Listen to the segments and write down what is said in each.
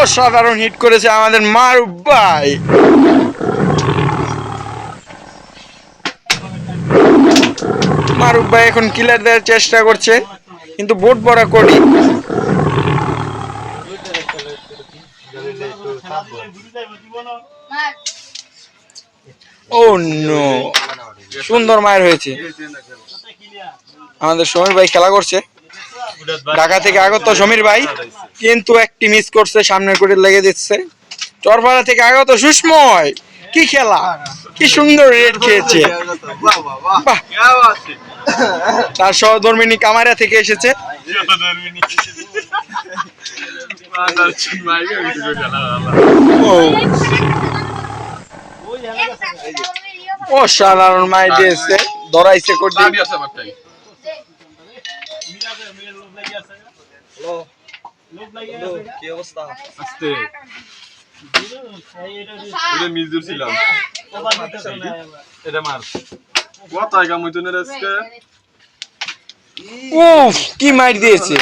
অসাধারণ হিট করেছে আমাদের মারুফ ভাই। মারুফ ভাই এখন কিলার দেওয়ার চেষ্টা করছে, কিন্তু বোট বড়া কোটি। ও নো, সুন্দর মায়ের হয়েছে। আমাদের সমীর ভাই খেলা করছে, ঢাকা থেকে আগত সমীর ভাই, কিন্তু একটি মিস করছে, সামনের কোটে লেগে দিচ্ছে। চরপাড়া থেকে আগত সুষময়, কি খেলা, কি সুন্দর রেড খেয়েছে। বাহ, তার সহধর্মিনী কামারা থেকে এসেছে। অসাধারণ মাই দিয়েছে, ধরাইছে কোটি। কি অবস্থা? উফ, কি মাইর দিয়েছে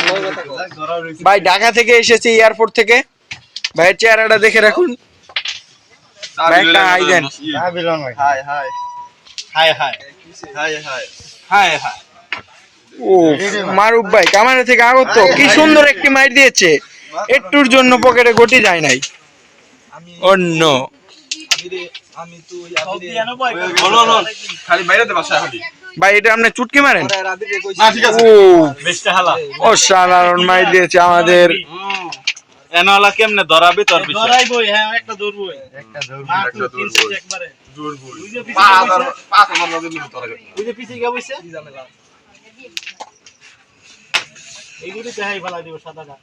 ভাই। ঢাকা থেকে এসেছে, এয়ারপোর্ট থেকে। ভাইয়ের চেহারাটা দেখে রাখুন। ভাই একটা হাই দেন। ও মারুফ ভাই কামারা থেকে আগত, কি সুন্দর একটি মাইর দিয়েছে। একটুর জন্য পকেটে গটি যায় নাই। অন্য ভাই, এটা আপনি চুটকি মারেন। অসাধারণ মাইর দিয়েছে আমাদের। এনালা কেমনে ধরাবি তোর বিষয়? ধরাইবই, হ্যাঁ একটা ধরবই, একটা ধরবই একবারে ধরবই। ওই যে পিছে গিয়ে বইছে কি ঝামেলা। এইগুলি দেখাই ফেলা দিব সাদাটা।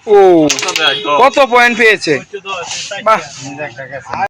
ও, কত পয়েন্ট পেয়েছে। বাহ।